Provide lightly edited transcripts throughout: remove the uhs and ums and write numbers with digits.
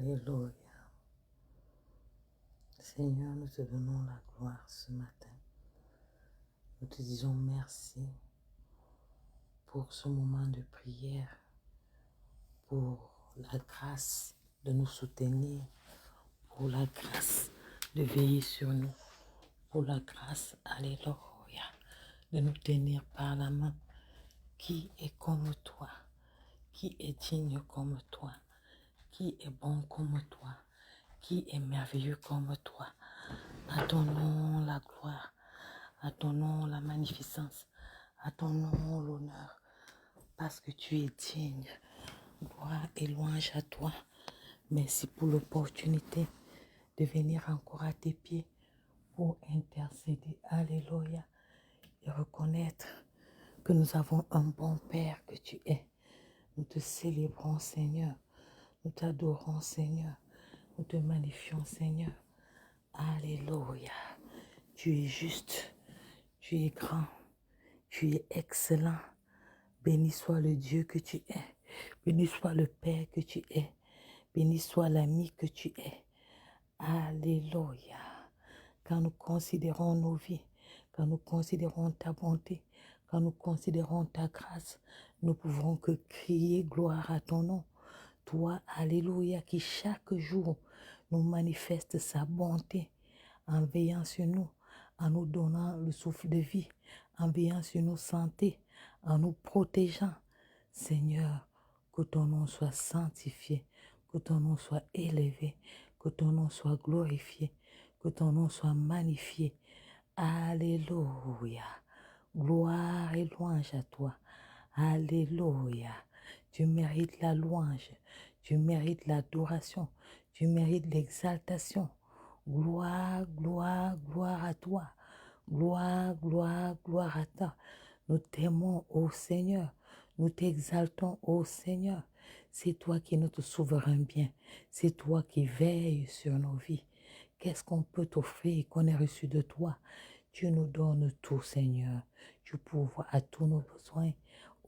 Alléluia. Seigneur, nous te donnons la gloire ce matin. Nous te disons merci pour ce moment de prière, pour la grâce de nous soutenir, pour la grâce de veiller sur nous, pour la grâce, alléluia, de nous tenir par la main. Qui est comme toi? Qui est digne comme toi? Qui est bon comme toi? Qui est merveilleux comme toi? À ton nom la gloire, à ton nom la magnificence, à ton nom l'honneur, parce que tu es digne. Gloire et louange à toi. Merci pour l'opportunité de venir encore à tes pieds pour intercéder. Alléluia. Et reconnaître que nous avons un bon Père que tu es. Nous te célébrons, Seigneur. Nous t'adorons, Seigneur. Nous te magnifions, Seigneur. Alléluia. Tu es juste. Tu es grand. Tu es excellent. Béni soit le Dieu que tu es. Béni soit le Père que tu es. Béni soit l'ami que tu es. Alléluia. Quand nous considérons nos vies, quand nous considérons ta bonté, quand nous considérons ta grâce, nous pouvons que crier gloire à ton nom. Toi, alléluia, qui chaque jour nous manifeste sa bonté en veillant sur nous, en nous donnant le souffle de vie, en veillant sur nos santé, en nous protégeant. Seigneur, que ton nom soit sanctifié, que ton nom soit élevé, que ton nom soit glorifié, que ton nom soit magnifié. Alléluia. Gloire et louange à toi. Alléluia. Tu mérites la louange, tu mérites l'adoration, tu mérites l'exaltation. Gloire, gloire, gloire à toi. Gloire, gloire, gloire à toi. Nous t'aimons, ô Seigneur. Nous t'exaltons, ô Seigneur. C'est toi qui es notre souverain bien. C'est toi qui veilles sur nos vies. Qu'est-ce qu'on peut t'offrir qu'on ait reçu de toi? Tu nous donnes tout, Seigneur. Tu pourvois à tous nos besoins.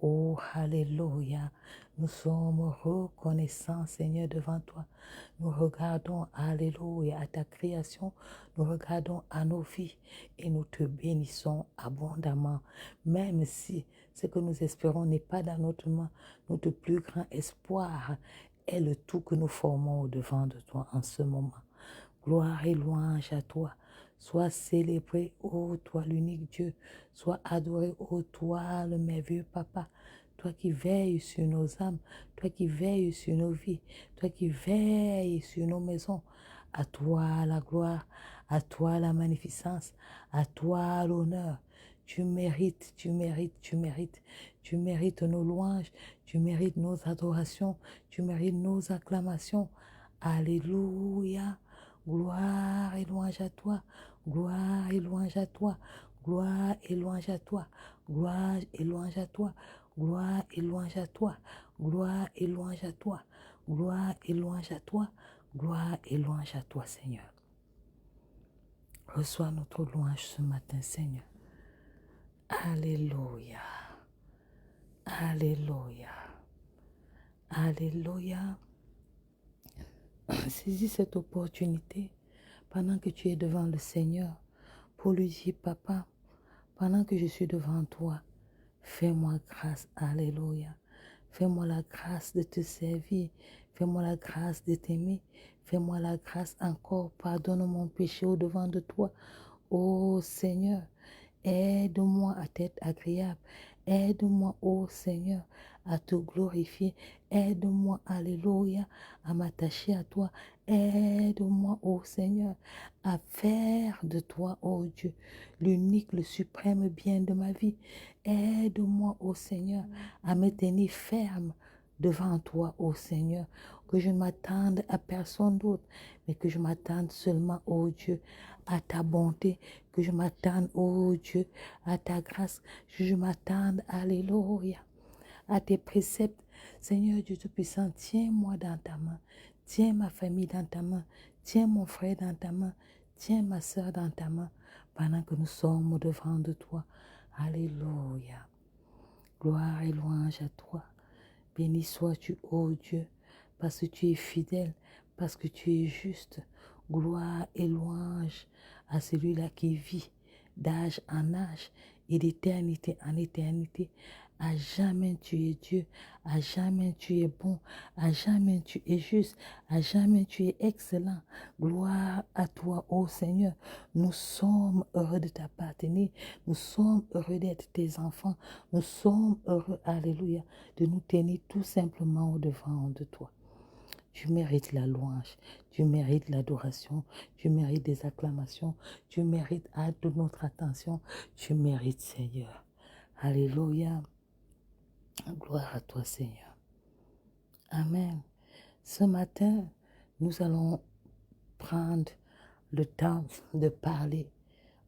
Oh, alléluia. Nous sommes reconnaissants, Seigneur, devant toi. Nous regardons, alléluia, à ta création. Nous regardons à nos vies et nous te bénissons abondamment. Même si ce que nous espérons n'est pas dans notre main, notre plus grand espoir est le tout que nous formons au-devant de toi en ce moment. Gloire et louange à toi. Sois célébré, ô toi l'unique Dieu. Sois adoré, ô toi le merveilleux Papa. Toi qui veilles sur nos âmes, toi qui veilles sur nos vies, toi qui veilles sur nos maisons. À toi la gloire, à toi la magnificence, à toi l'honneur. Tu mérites, tu mérites, tu mérites. Tu mérites nos louanges, tu mérites nos adorations, tu mérites nos acclamations. Alléluia. Gloire et louange à toi. Gloire et louange à toi. Gloire et louange à toi. Gloire et louange à toi. Gloire et louange à toi. Gloire et louange à toi. Gloire et louange à toi. Gloire et louange à toi, Seigneur. Reçois notre louange ce matin, Seigneur. Alléluia. Alléluia. Alléluia. Saisis cette opportunité pendant que tu es devant le Seigneur pour lui dire, Papa, pendant que je suis devant toi, fais-moi grâce, alléluia. Fais-moi la grâce de te servir, fais-moi la grâce de t'aimer, fais-moi la grâce encore, pardonne mon péché au-devant de toi. Ô Seigneur, aide-moi à t'être agréable. Aide-moi, ô Seigneur, à te glorifier. Aide-moi, alléluia, à m'attacher à toi. Aide-moi, ô Seigneur, à faire de toi, ô Dieu, l'unique, le suprême bien de ma vie. Aide-moi, ô Seigneur, à me tenir ferme devant toi, ô Seigneur, que je ne m'attende à personne d'autre, mais que je m'attende seulement, ô Dieu, à ta bonté, que je m'attende, ô Dieu, à ta grâce, que je m'attende, alléluia, à tes préceptes. Seigneur Dieu Tout-Puissant, tiens-moi dans ta main, tiens ma famille dans ta main, tiens mon frère dans ta main, tiens ma soeur dans ta main, pendant que nous sommes devant de toi. Alléluia. Gloire et louange à toi. Béni sois-tu, ô Dieu, parce que tu es fidèle, parce que tu es juste. Gloire et louange à celui-là qui vit d'âge en âge et d'éternité en éternité. À jamais tu es Dieu, à jamais tu es bon, à jamais tu es juste, à jamais tu es excellent. Gloire à toi, ô Seigneur. Nous sommes heureux de t'appartenir, nous sommes heureux d'être tes enfants, nous sommes heureux, alléluia, de nous tenir tout simplement au-devant de toi. Tu mérites la louange, tu mérites l'adoration, tu mérites des acclamations, tu mérites de notre attention, tu mérites, Seigneur. Alléluia. Gloire à toi, Seigneur. Amen. Ce matin, nous allons prendre le temps de parler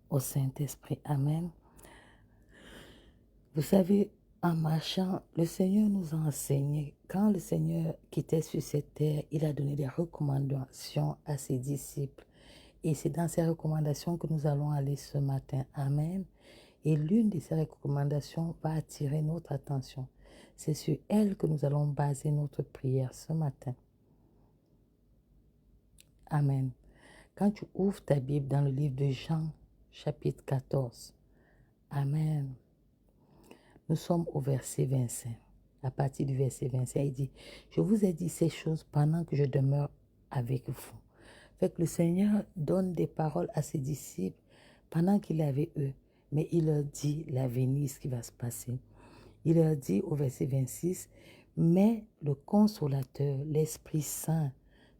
au Saint-Esprit. Amen. Vous savez, en marchant, le Seigneur nous a enseigné. Quand le Seigneur quittait sur cette terre, il a donné des recommandations à ses disciples. Et c'est dans ces recommandations que nous allons aller ce matin. Amen. Et l'une de ces recommandations va attirer notre attention. C'est sur elle que nous allons baser notre prière ce matin. Amen. Quand tu ouvres ta Bible dans le livre de Jean, chapitre 14. Amen. Nous sommes au verset 25. À partir du verset 25, il dit, je vous ai dit ces choses pendant que je demeure avec vous. Fait que le Seigneur donne des paroles à ses disciples pendant qu'il est avec eux. Mais il leur dit l'avenir, ce qui va se passer. Il leur dit au verset 26, mais le Consolateur, l'Esprit Saint,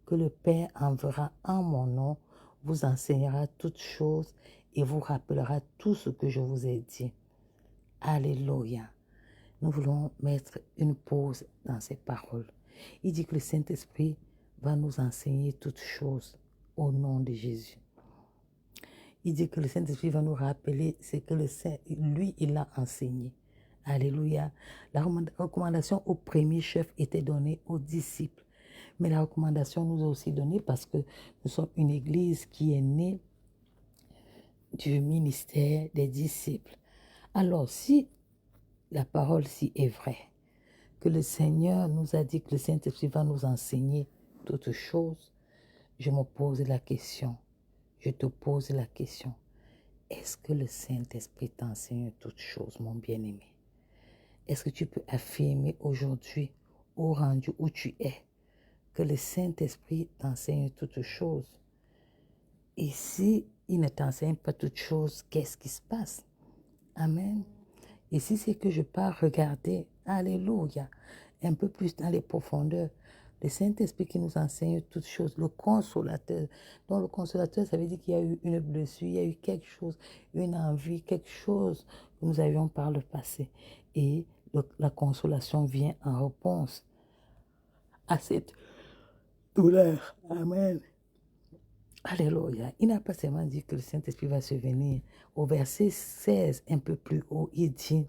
que le Père enverra en mon nom, vous enseignera toutes choses et vous rappellera tout ce que je vous ai dit. Alléluia. Nous voulons mettre une pause dans ces paroles. Il dit que le Saint-Esprit va nous enseigner toutes choses au nom de Jésus. Il dit que le Saint-Esprit va nous rappeler ce que lui, il a enseigné. Alléluia. La recommandation au premier chef était donnée aux disciples. Mais la recommandation nous est aussi donnée parce que nous sommes une église qui est née du ministère des disciples. Alors, si la parole-ci est vraie, que le Seigneur nous a dit que le Saint-Esprit va nous enseigner toutes choses, je me pose la question, je te pose la question, est-ce que le Saint-Esprit t'enseigne toutes choses, mon bien-aimé? Est-ce que tu peux affirmer aujourd'hui, au rendu où tu es, que le Saint-Esprit t'enseigne toutes choses? Et si il ne t'enseigne pas toutes choses, qu'est-ce qui se passe? Amen. Et si c'est que je pars regarder, alléluia, un peu plus dans les profondeurs, le Saint-Esprit qui nous enseigne toutes choses, le Consolateur. Donc le Consolateur, ça veut dire qu'il y a eu une blessure, il y a eu quelque chose, une envie, quelque chose que nous avions par le passé. Et la consolation vient en réponse à cette douleur. Amen. Alléluia. Il n'a pas seulement dit que le Saint-Esprit va se venir. Au verset 16, un peu plus haut, il dit,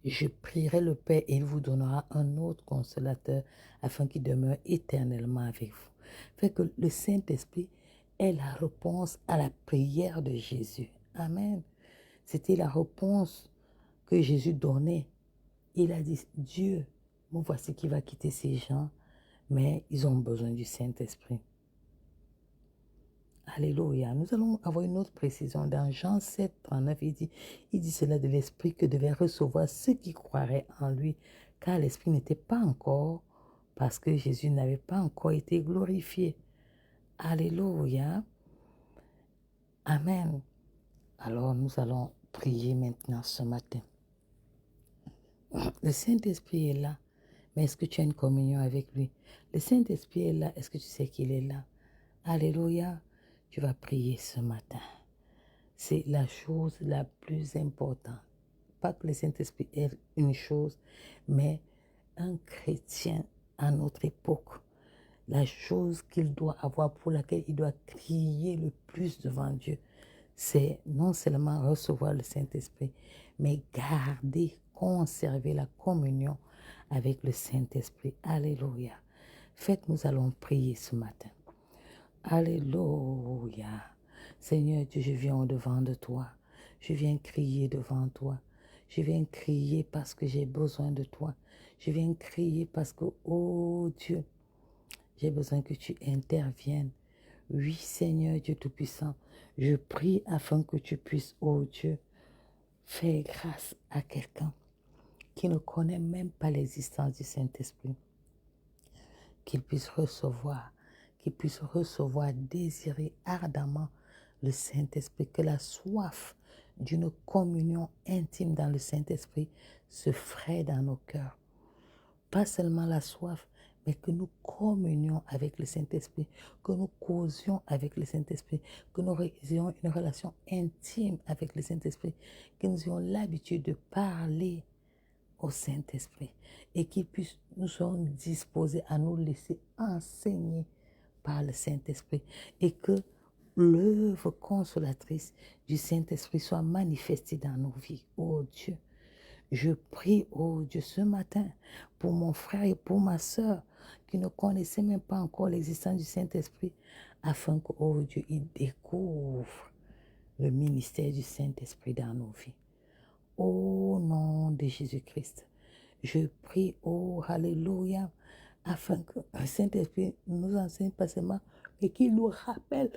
je prierai le Père et il vous donnera un autre consolateur afin qu'il demeure éternellement avec vous. Fait que le Saint-Esprit est la réponse à la prière de Jésus. Amen. C'était la réponse que Jésus donnait. Il a dit, Dieu, me voici qui va quitter ces gens, mais ils ont besoin du Saint-Esprit. Alléluia. Nous allons avoir une autre précision. Dans Jean 7, 39, il dit cela de l'Esprit que devaient recevoir ceux qui croiraient en lui, car l'Esprit n'était pas encore, parce que Jésus n'avait pas encore été glorifié. Alléluia. Amen. Alors nous allons prier maintenant ce matin. Le Saint-Esprit est là, mais est-ce que tu as une communion avec lui? Le Saint-Esprit est là, est-ce que tu sais qu'il est là? Alléluia. Tu vas prier ce matin. C'est la chose la plus importante. Pas que le Saint-Esprit est une chose, mais un chrétien à notre époque, la chose qu'il doit avoir, pour laquelle il doit crier le plus devant Dieu, c'est non seulement recevoir le Saint-Esprit, mais garder, conserver la communion avec le Saint-Esprit. Alléluia. Faites, nous allons prier ce matin. Alléluia. Seigneur Dieu, je viens au-devant de toi. Je viens crier devant toi. Je viens crier parce que j'ai besoin de toi. Je viens crier parce que, oh Dieu, J'ai besoin que tu interviennes. Oui, Seigneur Dieu Tout-Puissant, je prie afin que tu puisses, oh Dieu, faire grâce à quelqu'un qui ne connaît même pas l'existence du Saint-Esprit, qu'il puisse recevoir, désirer ardemment le Saint-Esprit, que la soif d'une communion intime dans le Saint-Esprit se ferait dans nos cœurs. Pas seulement la soif, mais que nous communions avec le Saint-Esprit, que nous causions avec le Saint-Esprit, que nous ayons une relation intime avec le Saint-Esprit, que nous ayons l'habitude de parler au Saint-Esprit et qu'il puisse, nous soyons disposés à nous laisser enseigner par le Saint-Esprit et que l'œuvre consolatrice du Saint-Esprit soit manifestée dans nos vies. Oh Dieu, je prie, oh Dieu, ce matin pour mon frère et pour ma soeur qui ne connaissaient même pas encore l'existence du Saint-Esprit afin que, oh Dieu, ils découvrent le ministère du Saint-Esprit dans nos vies. Au nom de Jésus-Christ, je prie, oh Alléluia, afin que le Saint-Esprit nous enseigne pas seulement, mais qu'il nous rappelle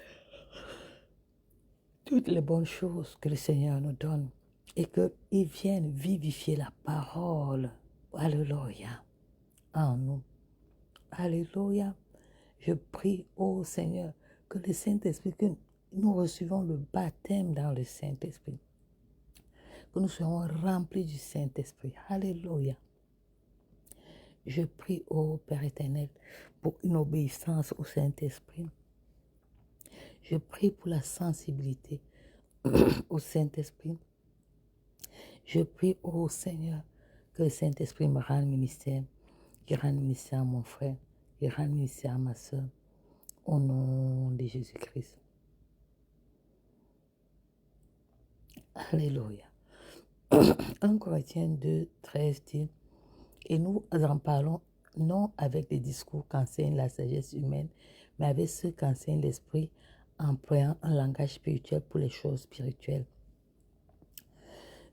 toutes les bonnes choses que le Seigneur nous donne et qu'il vienne vivifier la parole, Alléluia, en nous. Alléluia. Je prie, oh Seigneur, que le Saint-Esprit, que nous recevons le baptême dans le Saint-Esprit, que nous soyons remplis du Saint-Esprit. Alléluia. Je prie, ô Père éternel, pour une obéissance au Saint-Esprit. Je prie pour la sensibilité au Saint-Esprit. Je prie, ô Seigneur, que le Saint-Esprit me rende ministère, qu'il rende ministère à mon frère, qu'il rende ministère à ma soeur, au nom de Jésus-Christ. Alléluia. 1 Corinthiens 2, 13 dit, et nous en parlons non avec des discours qu'enseigne la sagesse humaine, mais avec ceux qu'enseigne l'Esprit, employant un langage spirituel pour les choses spirituelles.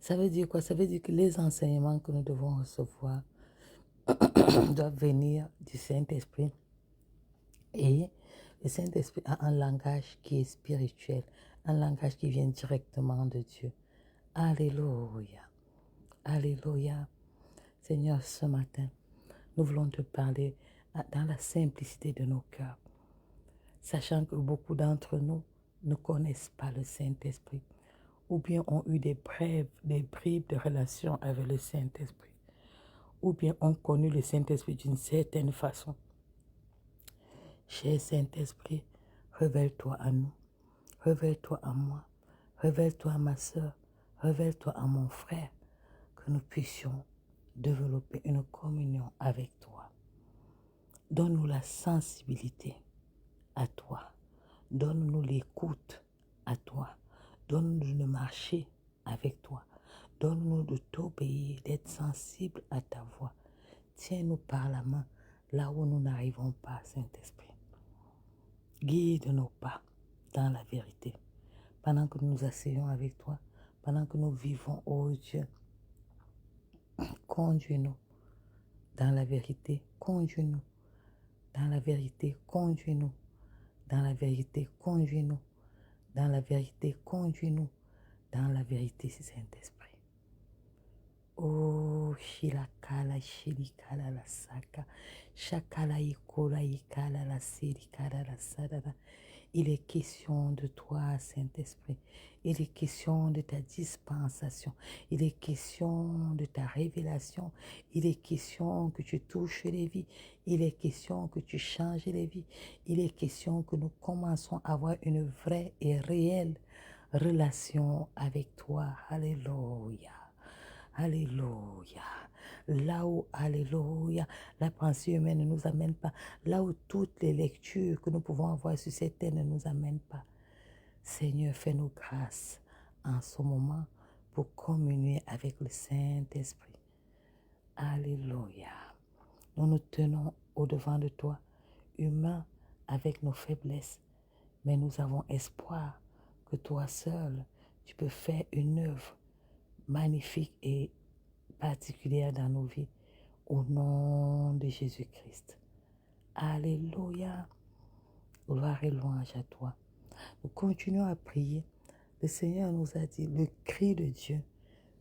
Ça veut dire quoi? Ça veut dire que les enseignements que nous devons recevoir doivent venir du Saint-Esprit. Et le Saint-Esprit a un langage qui est spirituel, un langage qui vient directement de Dieu. Alléluia. Alléluia. Seigneur, ce matin, nous voulons te parler dans la simplicité de nos cœurs, sachant que beaucoup d'entre nous ne connaissent pas le Saint-Esprit, ou bien ont eu des bribes de relation avec le Saint-Esprit, ou bien ont connu le Saint-Esprit d'une certaine façon. Cher Saint-Esprit, révèle-toi à nous, révèle-toi à moi, révèle-toi à ma soeur, révèle-toi à mon frère, que nous puissions développer une communion avec toi. Donne-nous la sensibilité à toi. Donne-nous l'écoute à toi. Donne-nous de marcher avec toi. Donne-nous de t'obéir, d'être sensible à ta voix. Tiens-nous par la main là où nous n'arrivons pas, Saint-Esprit. Guide nos pas dans la vérité. Pendant que nous asseyons avec toi, pendant que nous vivons, oh Dieu, conduis-nous dans la vérité. Conduis-nous dans la vérité. Conduis-nous dans la vérité. Conduis-nous dans la vérité. Conduis-nous dans la vérité, Saint-Esprit. Oh, shilakala, shilikala, la saka, shakala, ikola, ikala, la sirikala, la sadada. Il est question de toi, Saint-Esprit. Il est question de ta dispensation. Il est question de ta révélation. Il est question que tu touches les vies. Il est question que tu changes les vies. Il est question que nous commençons à avoir une vraie et réelle relation avec toi. Alléluia. Alléluia. Là où, alléluia, la pensée humaine ne nous amène pas. Là où toutes les lectures que nous pouvons avoir sur cette terre ne nous amènent pas. Seigneur, fais-nous grâce en ce moment pour communier avec le Saint-Esprit. Alléluia. Nous nous tenons au-devant de toi, humains avec nos faiblesses, mais nous avons espoir que toi seul, tu peux faire une œuvre magnifique et particulière dans nos vies, au nom de Jésus-Christ. Alléluia. Gloire et louange à toi. Nous continuons à prier. Le Seigneur nous a dit, le cri de Dieu,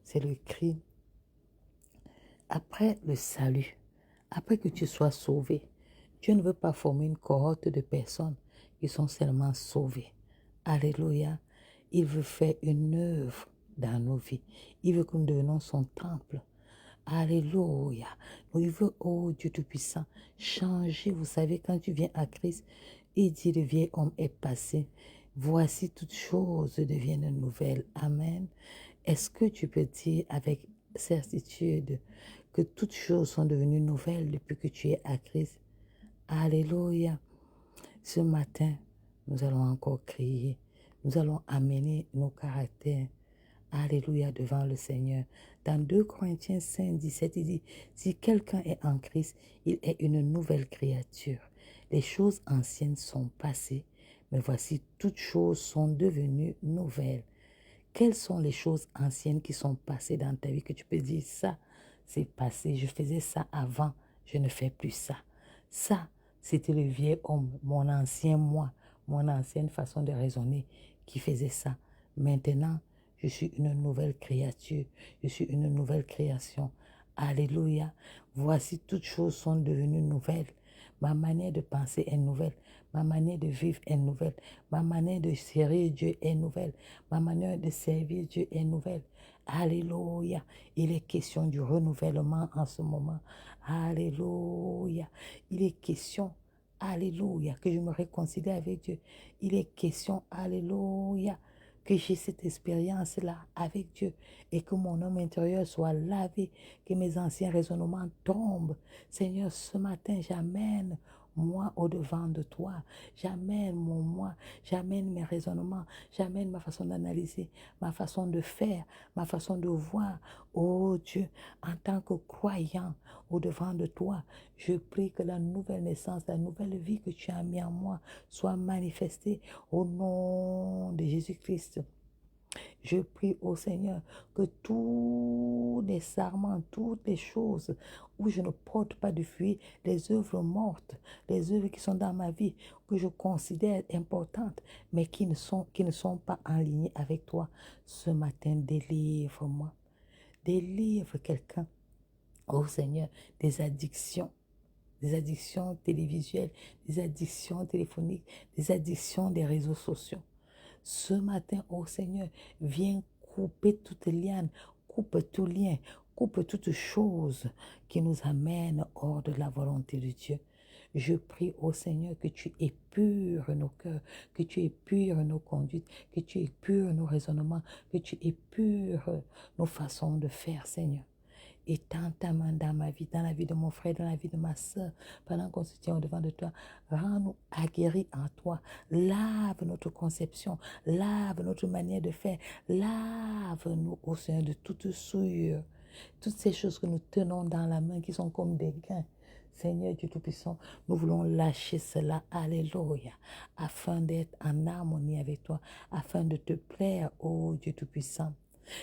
c'est le cri après le salut, après que tu sois sauvé. Dieu ne veut pas former une cohorte de personnes qui sont seulement sauvées. Alléluia. Il veut faire une œuvre dans nos vies. Il veut que nous devenions son temple. Alléluia. Il veut, oh Dieu Tout-Puissant, changer. Vous savez, quand tu viens à Christ, il dit, le vieil homme est passé. Voici toutes choses deviennent nouvelles. Amen. Est-ce que tu peux dire avec certitude que toutes choses sont devenues nouvelles depuis que tu es à Christ? Alléluia. Ce matin, nous allons encore crier. Nous allons amener nos caractères. Alléluia devant le Seigneur. Dans 2 Corinthiens 5, 17, il dit, si quelqu'un est en Christ, il est une nouvelle créature. Les choses anciennes sont passées, mais voici toutes choses sont devenues nouvelles. Quelles sont les choses anciennes qui sont passées dans ta vie que tu peux dire, ça, c'est passé, je faisais ça avant, je ne fais plus ça. Ça, c'était le vieil homme, mon ancien moi, mon ancienne façon de raisonner qui faisait ça. Maintenant, je suis une nouvelle créature, je suis une nouvelle création. Alléluia. Voici toutes choses sont devenues nouvelles. Ma manière de penser est nouvelle. Ma manière de vivre est nouvelle. Ma manière de servir Dieu est nouvelle. Ma manière de servir Dieu est nouvelle. Alléluia. Il est question du renouvellement en ce moment. Alléluia. Il est question, alléluia, que je me réconcilie avec Dieu. Il est question, alléluia, que j'ai cette expérience-là avec Dieu et que mon homme intérieur soit lavé, que mes anciens raisonnements tombent. Seigneur, ce matin, j'amène moi au-devant de toi. J'amène mon moi, j'amène mes raisonnements, j'amène ma façon d'analyser, ma façon de faire, ma façon de voir. Oh Dieu, en tant que croyant au-devant de toi, je prie que la nouvelle naissance, la nouvelle vie que tu as mis en moi soit manifestée au nom de Jésus-Christ. Je prie au Seigneur que tous les sarments, toutes les choses où je ne porte pas de fruit, les œuvres mortes, les œuvres qui sont dans ma vie, que je considère importantes, mais qui ne sont pas en ligne avec toi, ce matin, délivre-moi. Délivre quelqu'un, oh Seigneur, des addictions télévisuelles, des addictions téléphoniques, des addictions des réseaux sociaux. Ce matin, oh Seigneur, viens couper toute liane, coupe tout lien, coupe toute chose qui nous amène hors de la volonté de Dieu. Je prie au Seigneur que tu épures nos cœurs, que tu épures nos conduites, que tu épures nos raisonnements, que tu épures nos façons de faire, Seigneur. Étends ta main dans ma vie, dans la vie de mon frère, dans la vie de ma soeur, pendant qu'on se tient au-devant de toi. Rends-nous aguerris en toi. Lave notre conception, lave notre manière de faire. Lave-nous, au Seigneur, de toute souillure. Toutes ces choses que nous tenons dans la main, qui sont comme des gains. Seigneur Dieu Tout-Puissant, nous voulons lâcher cela, alléluia, afin d'être en harmonie avec toi, afin de te plaire, ô Dieu Tout-Puissant.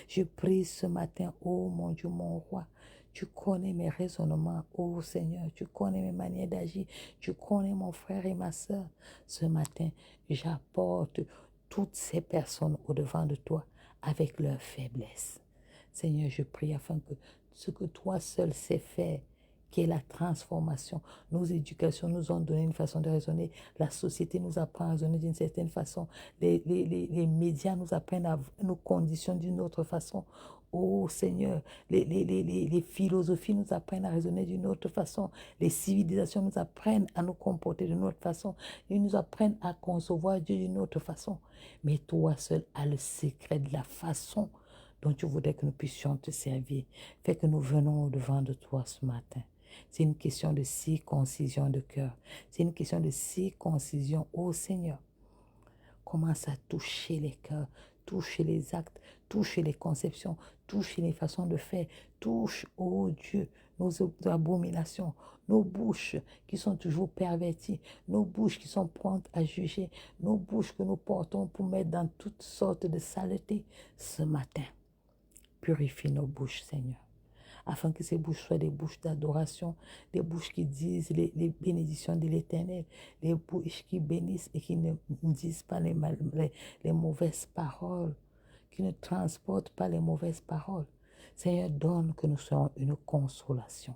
Je prie ce matin, oh mon Dieu, mon roi, tu connais mes raisonnements, oh Seigneur, tu connais mes manières d'agir, tu connais mon frère et ma soeur. Ce matin, j'apporte toutes ces personnes au-devant de toi avec leurs faiblesses. Seigneur, je prie afin que ce que toi seul sais faire, qui est la transformation. Nos éducations nous ont donné une façon de raisonner. La société nous apprend à raisonner d'une certaine façon. Les médias nous apprennent à nous conditionner d'une autre façon. Oh Seigneur, les philosophies nous apprennent à raisonner d'une autre façon. Les civilisations nous apprennent à nous comporter d'une autre façon. Ils nous apprennent à concevoir Dieu d'une autre façon. Mais toi seul as le secret de la façon dont tu voudrais que nous puissions te servir. Fais que nous venons au-devant de toi ce matin. C'est une question de circoncision de cœur. C'est une question de circoncision, ô Seigneur. Commence à toucher les cœurs, toucher les actes, toucher les conceptions, toucher les façons de faire. Touche, ô Dieu, nos abominations, nos bouches qui sont toujours perverties, nos bouches qui sont promptes à juger, nos bouches que nous portons pour mettre dans toutes sortes de saletés ce matin. Purifie nos bouches, Seigneur, afin que ces bouches soient des bouches d'adoration, des bouches qui disent les bénédictions de l'Éternel, les bouches qui bénissent et qui ne disent pas les mauvaises paroles, qui ne transportent pas les mauvaises paroles. Seigneur, donne que nous soyons une consolation.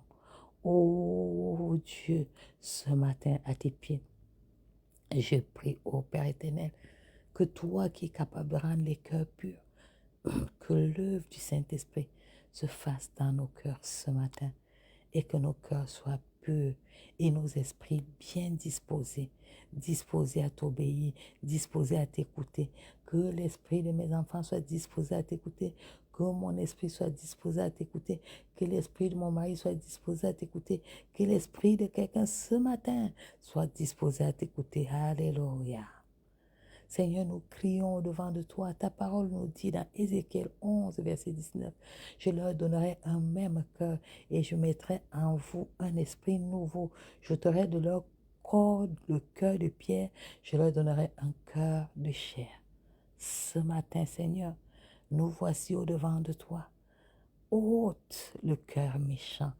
Oh Dieu, ce matin à tes pieds, je prie, ô Père éternel, que toi qui es capable de rendre les cœurs purs, que l'œuvre du Saint-Esprit se fasse dans nos cœurs ce matin et que nos cœurs soient purs et nos esprits bien disposés, disposés à t'obéir, disposés à t'écouter. Que l'esprit de mes enfants soit disposé à t'écouter, que mon esprit soit disposé à t'écouter, que l'esprit de mon mari soit disposé à t'écouter, que l'esprit de quelqu'un ce matin soit disposé à t'écouter. Alléluia. Seigneur, nous crions devant de toi. Ta parole nous dit dans Ézéchiel 11, verset 19, je leur donnerai un même cœur et je mettrai en vous un esprit nouveau. J'ôterai de leur corps le cœur de pierre, je leur donnerai un cœur de chair. Ce matin, Seigneur, nous voici au-devant de toi. Ôte le cœur méchant,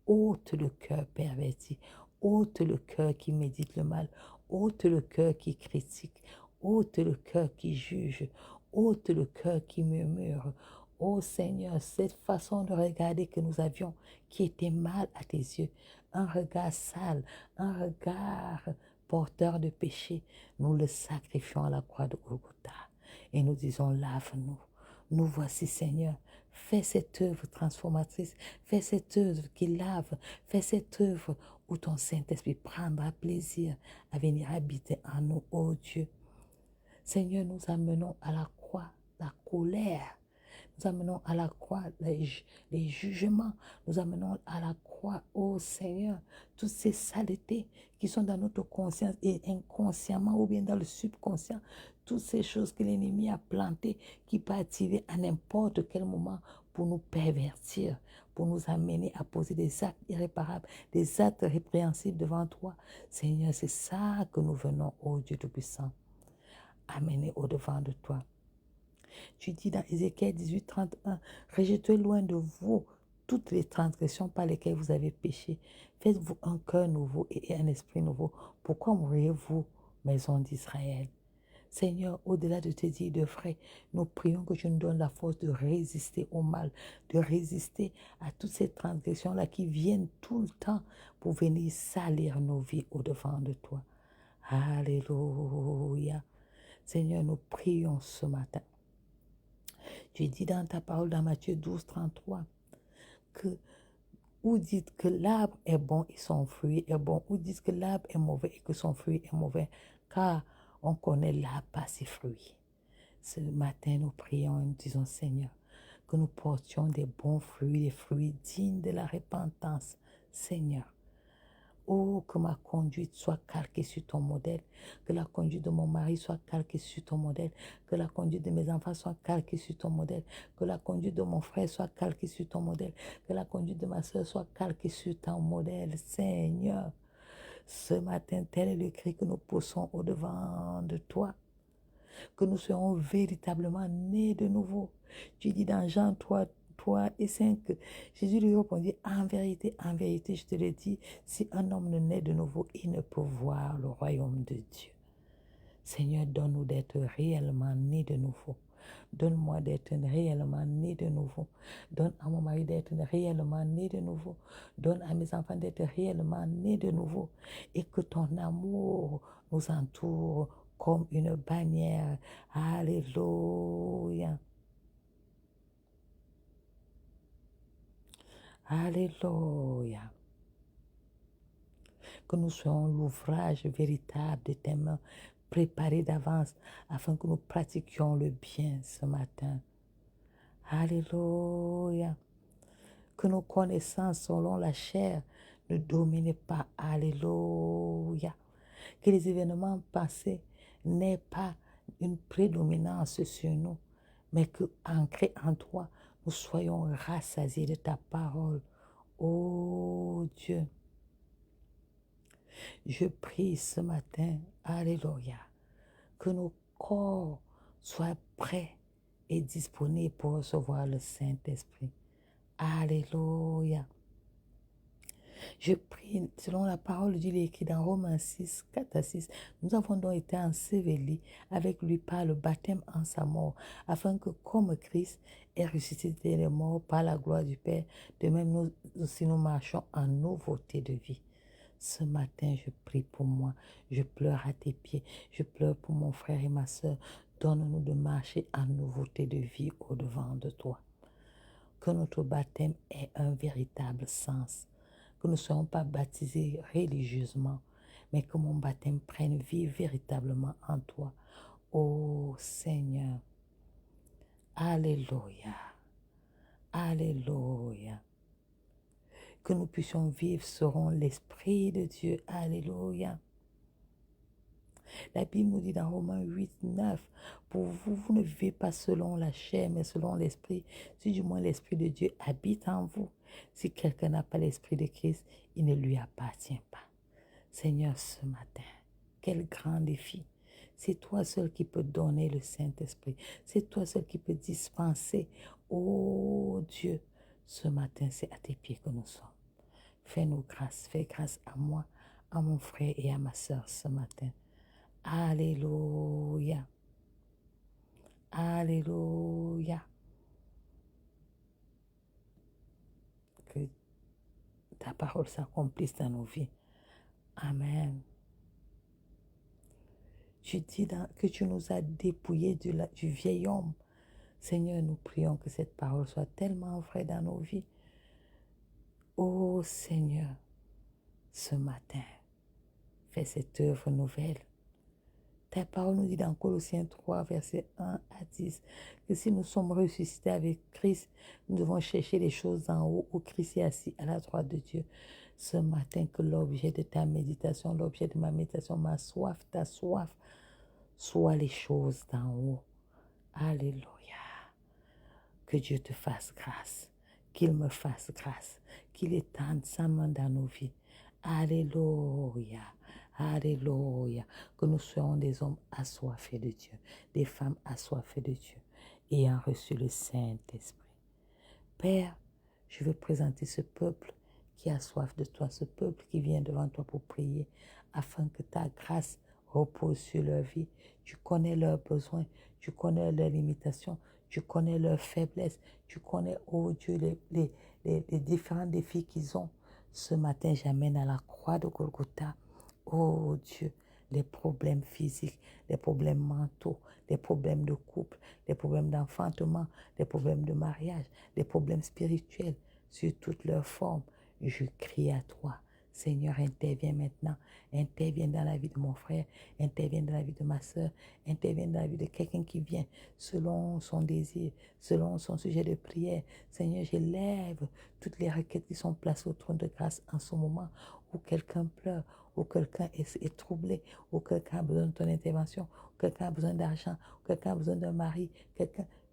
ôte le cœur perverti, ôte le cœur qui médite le mal, ôte le cœur qui critique, ôte le cœur qui juge, ôte le cœur qui murmure. Ô Seigneur, cette façon de regarder que nous avions, qui était mal à tes yeux, un regard sale, un regard porteur de péché, nous le sacrifions à la croix de Golgotha et nous disons, lave-nous. Nous voici, Seigneur. Fais cette œuvre transformatrice, fais cette œuvre qui lave, fais cette œuvre où ton Saint-Esprit prendra plaisir à venir habiter en nous, ô Dieu. Seigneur, nous amenons à la croix la colère, nous amenons à la croix les jugements, nous amenons à la croix, ô Seigneur, toutes ces saletés qui sont dans notre conscience et inconsciemment ou bien dans le subconscient, toutes ces choses que l'ennemi a plantées qui peuvent activer à n'importe quel moment pour nous pervertir, pour nous amener à poser des actes irréparables, des actes répréhensibles devant toi. Seigneur, c'est ça que nous venons, ô Dieu Tout-Puissant, amener au-devant de toi. Tu dis dans Ézéchiel 18, 31, rejetez loin de vous toutes les transgressions par lesquelles vous avez péché. Faites-vous un cœur nouveau et un esprit nouveau. Pourquoi mourrez-vous, maison d'Israël? Seigneur, au-delà de te dire de vrai, nous prions que tu nous donnes la force de résister au mal, de résister à toutes ces transgressions-là qui viennent tout le temps pour venir salir nos vies au-devant de toi. Alléluia. Seigneur, nous prions ce matin. Tu dis dans ta parole dans Matthieu 12, 33 que ou dites que l'arbre est bon et son fruit est bon, ou dites que l'arbre est mauvais et que son fruit est mauvais, car on connaît l'arbre par ses fruits. Ce matin, nous prions et nous disons, Seigneur, que nous portions des bons fruits, des fruits dignes de la repentance, Seigneur. Oh, que ma conduite soit calquée sur ton modèle, que la conduite de mon mari soit calquée sur ton modèle, que la conduite de mes enfants soit calquée sur ton modèle, que la conduite de mon frère soit calquée sur ton modèle, que la conduite de ma soeur soit calquée sur ton modèle, Seigneur. Ce matin, tel est le cri que nous poussons au-devant de toi, que nous soyons véritablement nés de nouveau. Tu dis dans Jean 3 et 5, Jésus lui répondit, en vérité, je te le dis, si un homme ne naît de nouveau, il ne peut voir le royaume de Dieu. Seigneur, donne-nous d'être réellement nés de nouveau. Donne-moi d'être réellement né de nouveau. Donne à mon mari d'être réellement né de nouveau. Donne à mes enfants d'être réellement nés de nouveau. Et que ton amour nous entoure comme une bannière. Alléluia. Alléluia. Que nous soyons l'ouvrage véritable de tes mains, préparé d'avance, afin que nous pratiquions le bien ce matin. Alléluia. Que nos connaissances selon la chair ne dominent pas. Alléluia. Que les événements passés n'aient pas une prédominance sur nous, mais que, ancrés en toi, nous soyons rassasiés de ta parole. Oh Dieu, je prie ce matin, alléluia, que nos corps soient prêts et disponibles pour recevoir le Saint-Esprit. Alléluia. Je prie, selon la parole de Dieu, il est écrit dans Romains 6, 4 à 6, nous avons donc été ensevelis avec lui par le baptême en sa mort, afin que comme Christ est ressuscité des morts par la gloire du Père, de même nous aussi nous marchons en nouveauté de vie. Ce matin, je prie pour moi, je pleure à tes pieds, je pleure pour mon frère et ma soeur. Donne-nous de marcher en nouveauté de vie au-devant de toi. Que notre baptême ait un véritable sens. Que nous ne soyons pas baptisés religieusement, mais que mon baptême prenne vie véritablement en toi. Ô Seigneur, alléluia, alléluia. Que nous puissions vivre selon l'Esprit de Dieu, alléluia. La Bible nous dit dans Romains 8, 9, pour vous, vous ne vivez pas selon la chair, mais selon l'Esprit, si du moins l'Esprit de Dieu habite en vous. Si quelqu'un n'a pas l'Esprit de Christ, il ne lui appartient pas. Seigneur, ce matin, quel grand défi. C'est toi seul qui peux donner le Saint-Esprit. C'est toi seul qui peux dispenser. Oh Dieu, ce matin, c'est à tes pieds que nous sommes. Fais-nous grâce, fais grâce à moi, à mon frère et à ma soeur ce matin. Alléluia. Alléluia. Que ta parole s'accomplisse dans nos vies. Amen. Tu dis que tu nous as dépouillés du vieil homme. Seigneur, nous prions que cette parole soit tellement vraie dans nos vies. Ô Seigneur, ce matin, fais cette œuvre nouvelle. Ta parole nous dit dans Colossiens 3, versets 1 à 10, que si nous sommes ressuscités avec Christ, nous devons chercher les choses en haut où Christ est assis à la droite de Dieu. Ce matin, que l'objet de ta méditation, l'objet de ma méditation, ma soif, ta soif, soit les choses d'en haut. Alléluia. Que Dieu te fasse grâce, qu'il me fasse grâce, qu'il étende sa main dans nos vies. Alléluia, alléluia. Que nous soyons des hommes assoiffés de Dieu, des femmes assoiffées de Dieu, ayant reçu le Saint-Esprit. Père, je veux présenter ce peuple qui a soif de toi, ce peuple qui vient devant toi pour prier, afin que ta grâce repose sur leur vie. Tu connais leurs besoins, tu connais leurs limitations, tu connais leurs faiblesses, tu connais, oh Dieu, les différents défis qu'ils ont. Ce matin, j'amène à la croix de Golgotha, oh Dieu, les problèmes physiques, les problèmes mentaux, les problèmes de couple, les problèmes d'enfantement, les problèmes de mariage, les problèmes spirituels, sur toutes leurs formes. Je crie à toi. Seigneur, interviens maintenant. Interviens dans la vie de mon frère. Interviens dans la vie de ma soeur. Interviens dans la vie de quelqu'un qui vient selon son désir, selon son sujet de prière. Seigneur, j'élève toutes les requêtes qui sont placées au trône de grâce en ce moment où quelqu'un pleure, où quelqu'un est troublé, où quelqu'un a besoin de ton intervention, où quelqu'un a besoin d'argent, où quelqu'un a besoin d'un mari,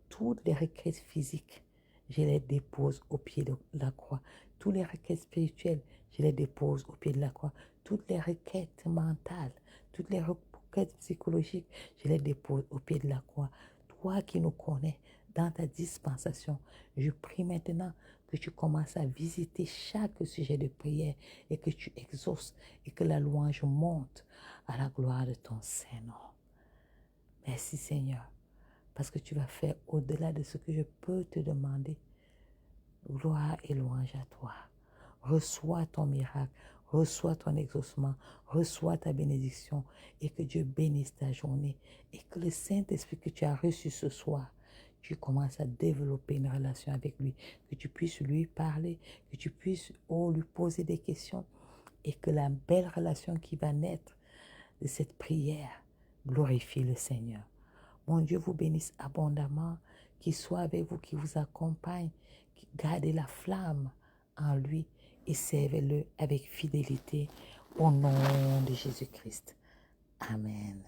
toutes les requêtes physiques, je les dépose au pied de la croix. Toutes les requêtes spirituelles, je les dépose au pied de la croix. Toutes les requêtes mentales, toutes les requêtes psychologiques, je les dépose au pied de la croix. Toi qui nous connais dans ta dispensation, je prie maintenant que tu commences à visiter chaque sujet de prière et que tu exauces et que la louange monte à la gloire de ton Saint-Nom. Merci Seigneur, parce que tu vas faire au-delà de ce que je peux te demander. Gloire et louange à toi. Reçois ton miracle, reçois ton exaucement, reçois ta bénédiction et que Dieu bénisse ta journée et que le Saint-Esprit que tu as reçu ce soir, tu commences à développer une relation avec lui, que tu puisses lui parler, que tu puisses lui poser des questions et que la belle relation qui va naître de cette prière glorifie le Seigneur. Mon Dieu vous bénisse abondamment, qu'il soit avec vous, qu'il vous accompagne, gardez la flamme en lui et servez-le avec fidélité au nom de Jésus-Christ. Amen.